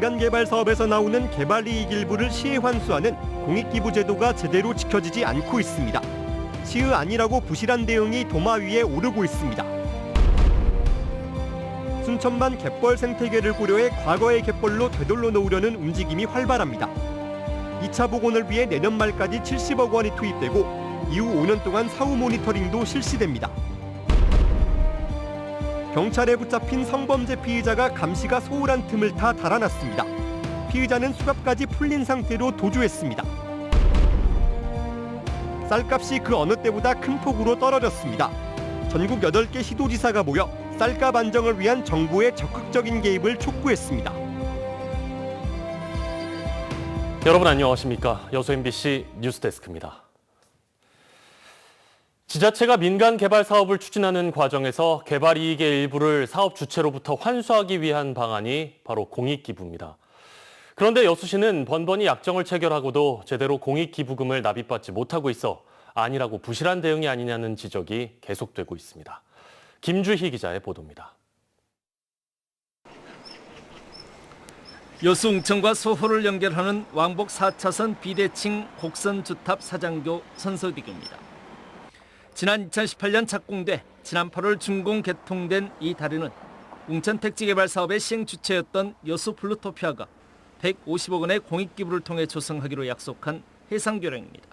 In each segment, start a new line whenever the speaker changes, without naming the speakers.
민간개발 사업에서 나오는 개발이익 일부를 시에 환수하는 공익기부 제도가 제대로 지켜지지 않고 있습니다. 시의 안일하고 부실한 대응이 도마 위에 오르고 있습니다. 순천만 갯벌 생태계를 고려해 과거의 갯벌로 되돌려 놓으려는 움직임이 활발합니다. 2차 복원을 위해 내년 말까지 70억 원이 투입되고 이후 5년 동안 사후 모니터링도 실시됩니다. 경찰에 붙잡힌 성범죄 피의자가 감시가 소홀한 틈을 타 달아났습니다. 피의자는 수갑까지 풀린 상태로 도주했습니다. 쌀값이 그 어느 때보다 큰 폭으로 떨어졌습니다. 전국 8개 시도지사가 모여 쌀값 안정을 위한 정부의 적극적인 개입을 촉구했습니다.
여러분 안녕하십니까? 여수 MBC 뉴스데스크입니다. 지자체가 민간 개발 사업을 추진하는 과정에서 개발 이익의 일부를 사업 주체로부터 환수하기 위한 방안이 바로 공익기부입니다. 그런데 여수시는 번번이 약정을 체결하고도 제대로 공익기부금을 납입받지 못하고 있어 안일하고 부실한 대응이 아니냐는 지적이 계속되고 있습니다. 김주희 기자의 보도입니다.
여수 웅천과 소호를 연결하는 왕복 4차선 비대칭 곡선 주탑 사장교 선서대교입니다. 지난 2018년 착공돼 지난 8월 준공 개통된 이 다리는 웅천 택지개발 사업의 시행 주체였던 여수 블루토피아가 150억 원의 공익기부를 통해 조성하기로 약속한 해상교량입니다.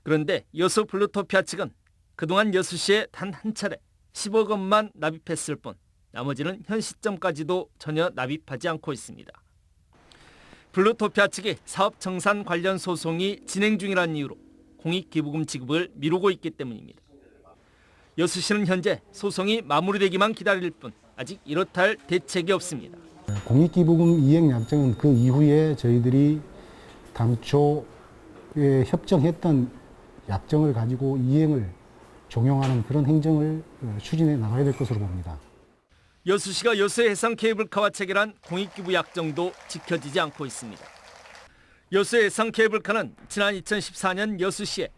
그런데 여수 블루토피아 측은 그동안 여수시에 단 한 차례 10억 원만 납입했을 뿐 나머지는 현 시점까지도 전혀 납입하지 않고 있습니다. 블루토피아 측이 사업 정산 관련 소송이 진행 중이라는 이유로 공익기부금 지급을 미루고 있기 때문입니다. 여수시는 현재 소송이 마무리되기만 기다릴 뿐 아직 이렇다 대책이 없습니다.
공익기부금 이행 약정은 그 이후에 저희들이 당초에 협정했던 약정을 가지고 이행을 종용하는 그런 행정을 추진해 나가야 될 것으로 봅니다.
여수시가 여수해상 케이블카와 체결한 공익기부 약정도 지켜지지 않고 있습니다. 여수해상 케이블카는 지난 2014년 여수시에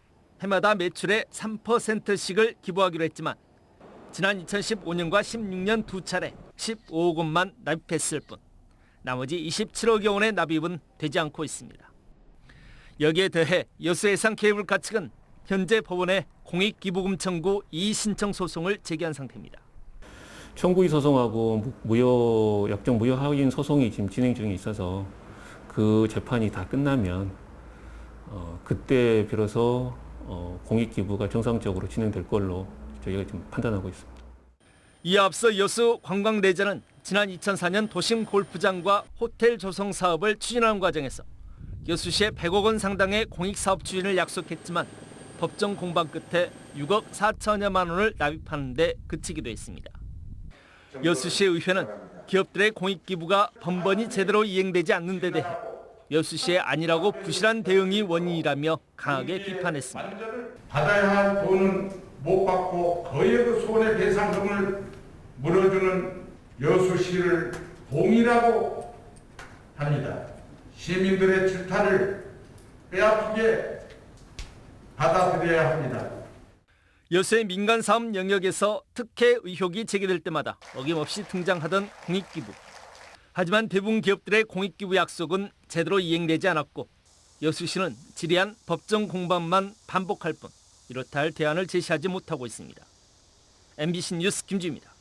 해마다 매출의 3%씩을 기부하기로 했지만 지난 2015년과 16년 두 차례 15억 원만 납입했을 뿐 나머지 27억여 원의 납입은 되지 않고 있습니다. 여기에 더해 여수해상 케이블카 측은 현재 법원에 공익기부금 청구 이의신청 소송을 제기한 상태입니다.
청구의 소송하고 약정 무효 확인 소송이 지금 진행 중에 있어서 그 재판이 다 끝나면 그때 비로소 공익기부가 정상적으로 진행될 걸로 저희가 지금 판단하고 있습니다.
이에 앞서 여수 관광레저는 지난 2004년 도심 골프장과 호텔 조성 사업을 추진하는 과정에서 여수시에 100억 원 상당의 공익사업 추진을 약속했지만 법정 공방 끝에 6억 4천여만 원을 납입하는 데 그치기도 했습니다. 여수시 의회는 기업들의 공익기부가 번번이 제대로 이행되지 않는 데 대해 여수시의 안일하고 부실한 대응이 원인이라며 강하게 비판했습니다.
받아야 할 돈은 못 받고 거의 그 손해배상금을 물어주는 여수시를 공이라고 합니다. 시민들의 질타를 뼈아프게 받아들여야 합니다.
여수의 민간사업 영역에서 특혜 의혹이 제기될 때마다 어김없이 등장하던 공익기부. 하지만 대부분 기업들의 공익기부 약속은 제대로 이행되지 않았고 여수시는 지리한 법정 공방만 반복할 뿐 이렇다 할 대안을 제시하지 못하고 있습니다. MBC 뉴스 김주희입니다.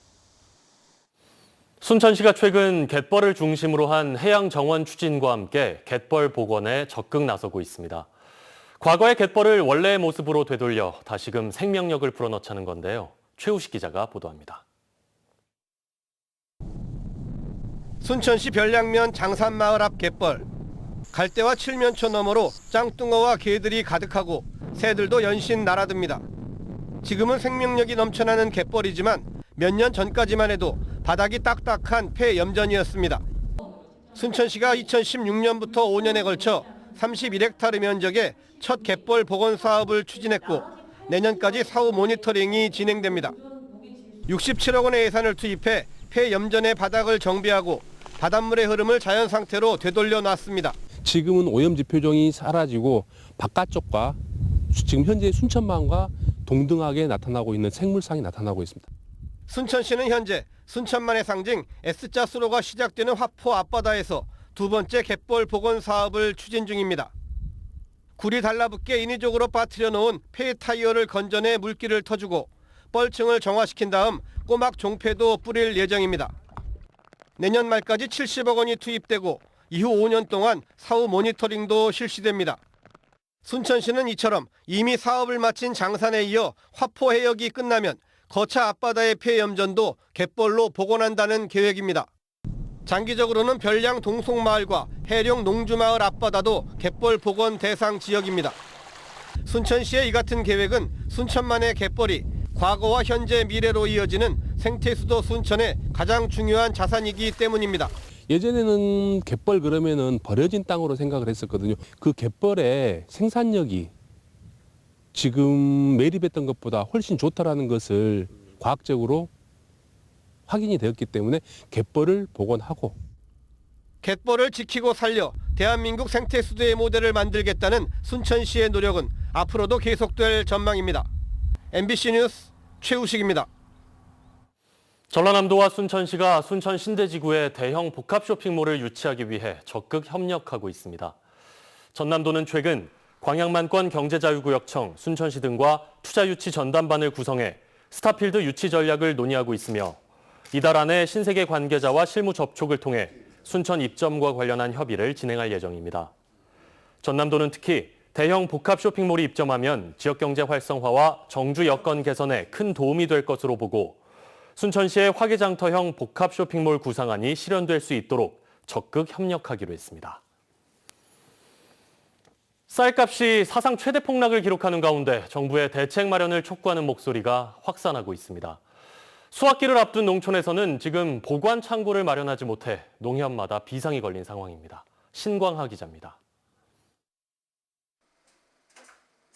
순천시가 최근 갯벌을 중심으로 한 해양 정원 추진과 함께 갯벌 복원에 적극 나서고 있습니다. 과거의 갯벌을 원래의 모습으로 되돌려 다시금 생명력을 불어넣자는 건데요. 최우식 기자가 보도합니다.
순천시 별량면 장산마을 앞 갯벌. 갈대와 칠면초 너머로 짱뚱어와 개들이 가득하고 새들도 연신 날아듭니다. 지금은 생명력이 넘쳐나는 갯벌이지만 몇 년 전까지만 해도 바닥이 딱딱한 폐염전이었습니다. 순천시가 2016년부터 5년에 걸쳐 31헥타르 면적의 첫 갯벌 복원 사업을 추진했고 내년까지 사후 모니터링이 진행됩니다. 67억 원의 예산을 투입해 폐염전의 바닥을 정비하고 바닷물의 흐름을 자연 상태로 되돌려 놨습니다.
지금은 오염지 표정이 사라지고 바깥쪽과 지금 현재 순천만과 동등하게 나타나고 있는 생물상이 나타나고 있습니다.
순천시는 현재 순천만의 상징 S자 수로가 시작되는 화포 앞바다에서 두 번째 갯벌 복원 사업을 추진 중입니다. 굴이 달라붙게 인위적으로 빠뜨려 놓은 폐 타이어를 건져내 물기를 터주고 뻘층을 정화시킨 다음 꼬막 종패도 뿌릴 예정입니다. 내년 말까지 70억 원이 투입되고 이후 5년 동안 사후 모니터링도 실시됩니다. 순천시는 이처럼 이미 사업을 마친 장산에 이어 화포 해역이 끝나면 거차 앞바다의 폐염전도 갯벌로 복원한다는 계획입니다. 장기적으로는 별량 동속마을과 해령 농주마을 앞바다도 갯벌 복원 대상 지역입니다. 순천시의 이 같은 계획은 순천만의 갯벌이 과거와 현재 미래로 이어지는 생태수도 순천의 가장 중요한 자산이기 때문입니다.
예전에는 갯벌 그러면은 버려진 땅으로 생각을 했었거든요. 그 갯벌의 생산력이 지금 매립했던 것보다 훨씬 좋다라는 것을 과학적으로 확인이 되었기 때문에 갯벌을 복원하고
갯벌을 지키고 살려 대한민국 생태수도의 모델을 만들겠다는 순천시의 노력은 앞으로도 계속될 전망입니다. MBC 뉴스 최우식입니다.
전라남도와 순천시가 순천 신대지구에 대형 복합 쇼핑몰을 유치하기 위해 적극 협력하고 있습니다. 전남도는 최근 광양만권 경제자유구역청, 순천시 등과 투자 유치 전담반을 구성해 스타필드 유치 전략을 논의하고 있으며 이달 안에 신세계 관계자와 실무 접촉을 통해 순천 입점과 관련한 협의를 진행할 예정입니다. 전남도는 특히 대형 복합 쇼핑몰이 입점하면 지역경제 활성화와 정주 여건 개선에 큰 도움이 될 것으로 보고 순천시의 화개장터형 복합 쇼핑몰 구상안이 실현될 수 있도록 적극 협력하기로 했습니다. 쌀값이 사상 최대 폭락을 기록하는 가운데 정부의 대책 마련을 촉구하는 목소리가 확산하고 있습니다. 수확기를 앞둔 농촌에서는 지금 보관 창고를 마련하지 못해 농협마다 비상이 걸린 상황입니다. 신광하 기자입니다.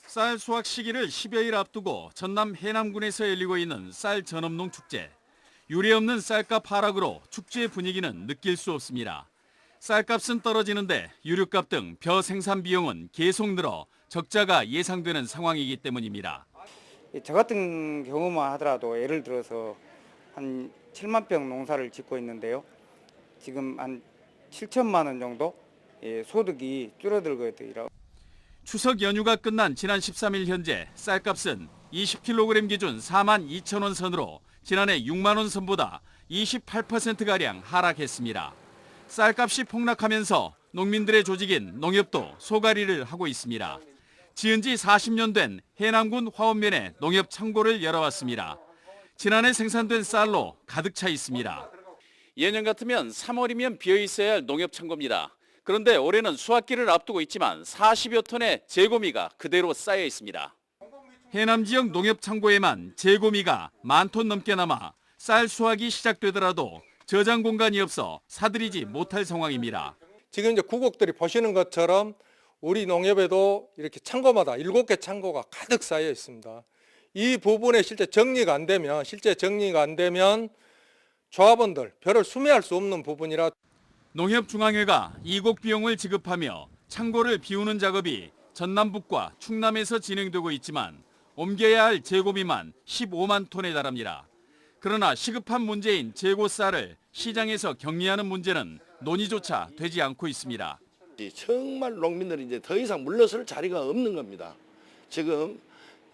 쌀 수확 시기를 10여일 앞두고 전남 해남군에서 열리고 있는 쌀 전업농 축제. 유례없는 쌀값 하락으로 축제 분위기는 느낄 수 없습니다. 쌀값은 떨어지는데 유류값 등 벼 생산 비용은 계속 늘어 적자가 예상되는 상황이기 때문입니다.
저 같은 경우만 하더라도 예를 들어서 한 7만 평 농사를 짓고 있는데요. 지금 한 7천만 원 정도 소득이 줄어들고 있더라고요.
추석 연휴가 끝난 지난 13일 현재 쌀값은 20kg 기준 4만 2천 원 선으로 지난해 6만 원 선보다 28%가량 하락했습니다. 쌀값이 폭락하면서 농민들의 조직인 농협도 소가리를 하고 있습니다. 지은 지 40년 된 해남군 화원면에 농협 창고를 열어왔습니다. 지난해 생산된 쌀로 가득 차 있습니다. 예년 같으면 3월이면 비어있어야 할 농협 창고입니다. 그런데 올해는 수확기를 앞두고 있지만 40여 톤의 재고미가 그대로 쌓여 있습니다. 해남 지역 농협 창고에만 재고미가 10,000톤 넘게 남아 쌀 수확이 시작되더라도 저장 공간이 없어 사들이지 못할 상황입니다.
지금 이제 구곡들이 보시는 것처럼 우리 농협에도 이렇게 창고마다 7개 창고가 가득 쌓여 있습니다. 이 부분에 실제 정리가 안 되면 조합원들 벼를 수매할 수 없는 부분이라
농협중앙회가 이곡 비용을 지급하며 창고를 비우는 작업이 전남북과 충남에서 진행되고 있지만 옮겨야 할 재고비만 15만 톤에 달합니다. 그러나 시급한 문제인 재고 쌀을 시장에서 격리하는 문제는 논의조차 되지 않고 있습니다.
정말 농민들이 이제 더 이상 물러설 자리가 없는 겁니다. 지금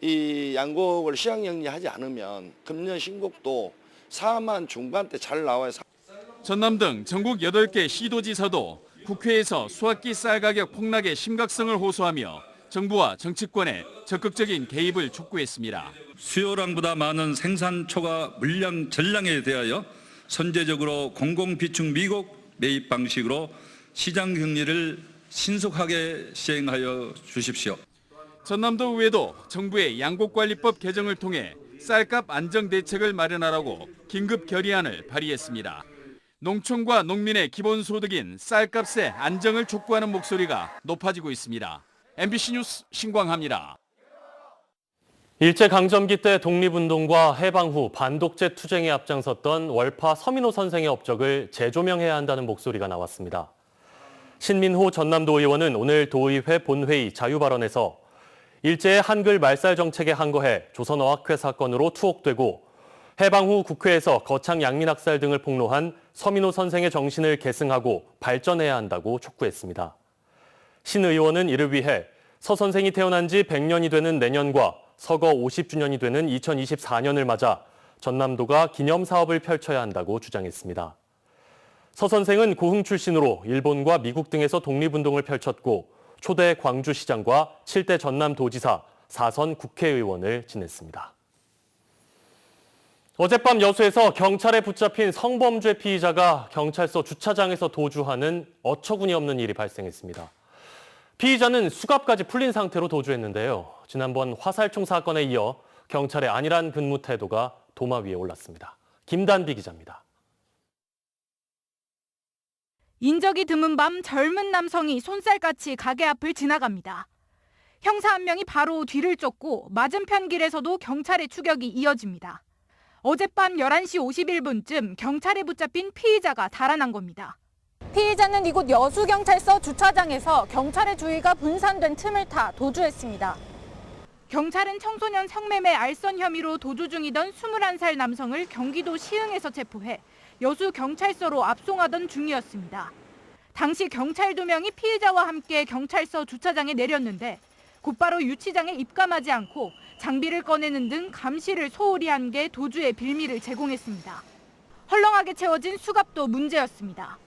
이 양곡을 시황정리하지 않으면 금년 신곡도 4만 중반대 잘 나와요.
전남 등 전국 8개 시도지사도 국회에서 수확기 쌀 가격 폭락의 심각성을 호소하며 정부와 정치권의 적극적인 개입을 촉구했습니다.
수요량보다 많은 생산초가 물량 전량에 대하여 선제적으로 공공비축 미국 매입 방식으로 시장 격리를 신속하게 시행하여 주십시오.
전남도 의회도 정부의 양곡관리법 개정을 통해 쌀값 안정 대책을 마련하라고 긴급 결의안을 발의했습니다. 농촌과 농민의 기본소득인 쌀값의 안정을 촉구하는 목소리가 높아지고 있습니다. MBC 뉴스 신광하입니다.
일제강점기 때 독립운동과 해방 후 반독재 투쟁에 앞장섰던 월파 서민호 선생의 업적을 재조명해야 한다는 목소리가 나왔습니다. 신민호 전남도 의원은 오늘 도의회 본회의 자유발언에서 일제의 한글 말살 정책에 항거해 조선어학회 사건으로 투옥되고 해방 후 국회에서 거창 양민학살 등을 폭로한 서민호 선생의 정신을 계승하고 발전해야 한다고 촉구했습니다. 신 의원은 이를 위해 서 선생이 태어난 지 100년이 되는 내년과 서거 50주년이 되는 2024년을 맞아 전남도가 기념사업을 펼쳐야 한다고 주장했습니다. 서 선생은 고흥 출신으로 일본과 미국 등에서 독립운동을 펼쳤고 초대 광주시장과 7대 전남도지사, 4선 국회의원을 지냈습니다. 어젯밤 여수에서 경찰에 붙잡힌 성범죄 피의자가 경찰서 주차장에서 도주하는 어처구니없는 일이 발생했습니다. 피의자는 수갑까지 풀린 상태로 도주했는데요. 지난번 화살총 사건에 이어 경찰의 안일한 근무 태도가 도마 위에 올랐습니다. 김단비 기자입니다.
인적이 드문 밤 젊은 남성이 쏜살같이 가게 앞을 지나갑니다. 형사 한 명이 바로 뒤를 쫓고 맞은편 길에서도 경찰의 추격이 이어집니다. 어젯밤 11시 51분쯤 경찰에 붙잡힌 피의자가 달아난 겁니다. 피의자는 이곳 여수경찰서 주차장에서 경찰의 주의가 분산된 틈을 타 도주했습니다. 경찰은 청소년 성매매 알선 혐의로 도주 중이던 21살 남성을 경기도 시흥에서 체포해 여수경찰서로 압송하던 중이었습니다. 당시 경찰 2명이 피의자와 함께 경찰서 주차장에 내렸는데 곧바로 유치장에 입감하지 않고 장비를 꺼내는 등 감시를 소홀히 한 게 도주의 빌미를 제공했습니다. 헐렁하게 채워진 수갑도 문제였습니다.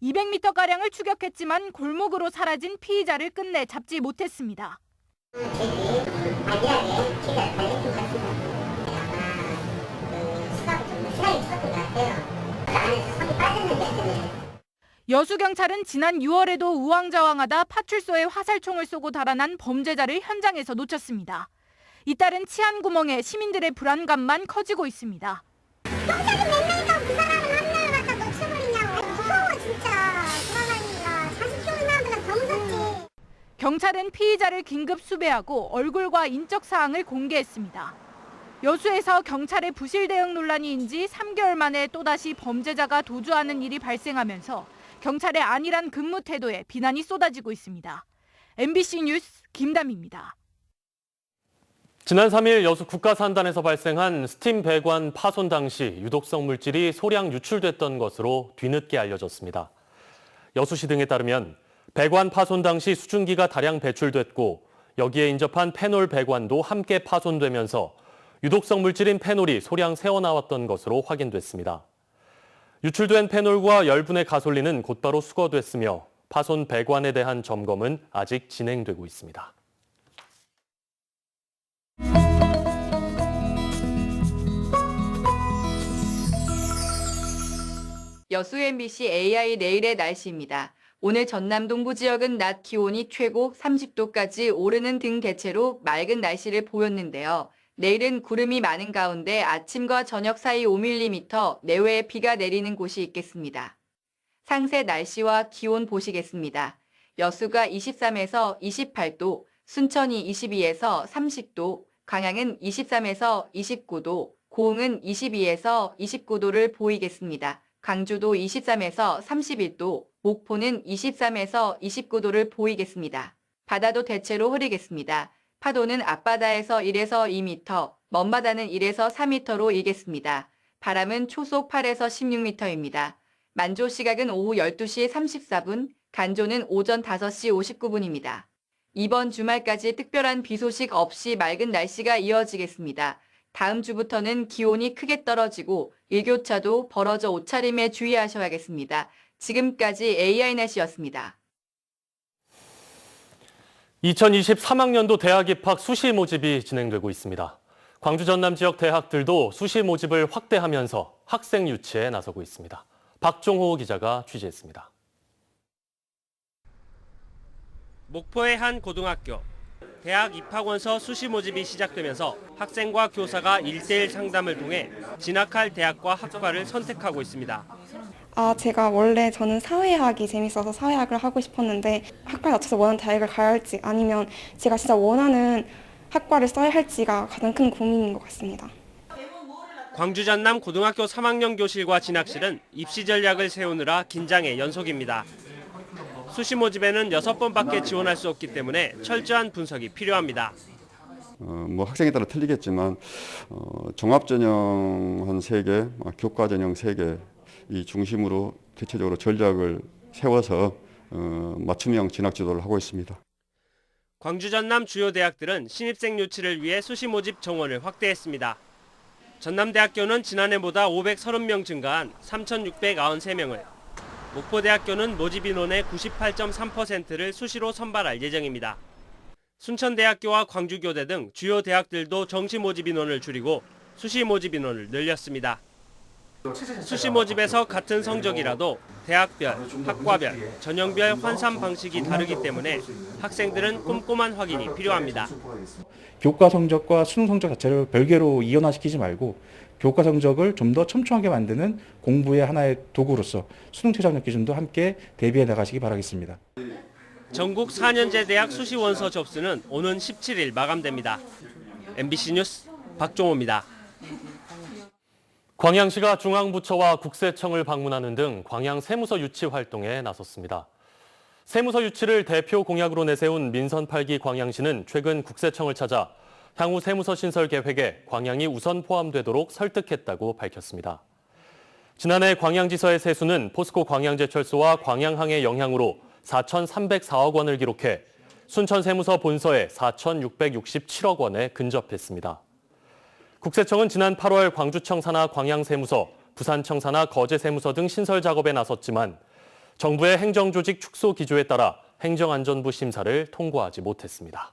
200m가량을 추격했지만 골목으로 사라진 피의자를 끝내 잡지 못했습니다. 여수경찰은 지난 6월에도 우왕좌왕하다 파출소에 화살총을 쏘고 달아난 범죄자를 현장에서 놓쳤습니다. 잇따른 치안 구멍에 시민들의 불안감만 커지고 있습니다. 경찰이 맨날 그 사람을 한 명을 갖다 놓쳐버리냐고. 무서워 진짜. 돌아다니기가. 자식 키우는 사람들은 더 무섭지. 경찰은 피의자를 긴급 수배하고 얼굴과 인적 사항을 공개했습니다. 여수에서 경찰의 부실 대응 논란이 인지 3개월 만에 또다시 범죄자가 도주하는 일이 발생하면서 경찰의 안일한 근무 태도에 비난이 쏟아지고 있습니다. MBC 뉴스 김담희입니다.
지난 3일 여수 국가산단에서 발생한 스팀 배관 파손 당시 유독성 물질이 소량 유출됐던 것으로 뒤늦게 알려졌습니다. 여수시 등에 따르면 배관 파손 당시 수증기가 다량 배출됐고 여기에 인접한 페놀 배관도 함께 파손되면서 유독성 물질인 페놀이 소량 새어나왔던 것으로 확인됐습니다. 유출된 페놀과 열분의 가솔린은 곧바로 수거됐으며 파손 배관에 대한 점검은 아직 진행되고 있습니다.
여수 MBC AI 내일의 날씨입니다. 오늘 전남 동부 지역은 낮 기온이 최고 30도까지 오르는 등 대체로 맑은 날씨를 보였는데요. 내일은 구름이 많은 가운데 아침과 저녁 사이 5mm 내외의 비가 내리는 곳이 있겠습니다. 상세 날씨와 기온 보시겠습니다. 여수가 23에서 28도, 순천이 22에서 30도, 광양은 23에서 29도, 고흥은 22에서 29도를 보이겠습니다. 광주도 23에서 31도, 목포는 23에서 29도를 보이겠습니다. 바다도 대체로 흐리겠습니다. 파도는 앞바다에서 1에서 2m, 먼바다는 1에서 4m로 일겠습니다. 바람은 초속 8에서 16m입니다. 만조 시각은 오후 12시 34분, 간조는 오전 5시 59분입니다. 이번 주말까지 특별한 비 소식 없이 맑은 날씨가 이어지겠습니다. 다음 주부터는 기온이 크게 떨어지고 일교차도 벌어져 옷차림에 주의하셔야겠습니다. 지금까지 AI 날씨였습니다.
2023학년도 대학 입학 수시 모집이 진행되고 있습니다. 광주 전남 지역 대학들도 수시 모집을 확대하면서 학생 유치에 나서고 있습니다. 박종호 기자가 취재했습니다.
목포의 한 고등학교. 대학 입학원서 수시 모집이 시작되면서 학생과 교사가 1:1 상담을 통해 진학할 대학과 학과를 선택하고 있습니다.
제가 원래 저는 사회학이 재밌어서 사회학을 하고 싶었는데 학과에 맞춰서 원하는 대학을 가야 할지 아니면 제가 진짜 원하는 학과를 써야 할지가 가장 큰 고민인 것 같습니다.
광주 전남 고등학교 3학년 교실과 진학실은 입시 전략을 세우느라 긴장의 연속입니다. 수시 모집에는 6번밖에 지원할 수 없기 때문에 철저한 분석이 필요합니다.
뭐 학생에 따라 틀리겠지만 종합전형 한 3개, 교과전형 3개 이 중심으로 대체적으로 전략을 세워서 맞춤형 진학 지도를 하고 있습니다.
광주 전남 주요 대학들은 신입생 유치를 위해 수시 모집 정원을 확대했습니다. 전남대학교는 지난해보다 530명 증가한 3,693명을, 목포대학교는 모집 인원의 98.3%를 수시로 선발할 예정입니다. 순천대학교와 광주교대 등 주요 대학들도 정시 모집 인원을 줄이고 수시 모집 인원을 늘렸습니다. 수시 모집에서 같은 성적이라도 대학별, 학과별, 전형별 환산 방식이 다르기 때문에 학생들은 꼼꼼한 확인이 필요합니다.
교과 성적과 수능 성적 자체를 별개로 이원화시키지 말고 교과 성적을 좀 더 촘촘하게 만드는 공부의 하나의 도구로서 수능 최저학력 기준도 함께 대비해 나가시기 바라겠습니다.
전국 4년제 대학 수시 원서 접수는 오는 17일 마감됩니다. MBC 뉴스 박종호입니다.
광양시가 중앙부처와 국세청을 방문하는 등 광양 세무서 유치 활동에 나섰습니다. 세무서 유치를 대표 공약으로 내세운 민선 8기 광양시는 최근 국세청을 찾아 향후 세무서 신설 계획에 광양이 우선 포함되도록 설득했다고 밝혔습니다. 지난해 광양지서의 세수는 포스코 광양제철소와 광양항의 영향으로 4,304억 원을 기록해 순천세무서 본서에 4,667억 원에 근접했습니다. 국세청은 지난 8월 광주청 산하 광양세무서, 부산청 산하 거제세무서 등 신설 작업에 나섰지만 정부의 행정조직 축소 기조에 따라 행정안전부 심사를 통과하지 못했습니다.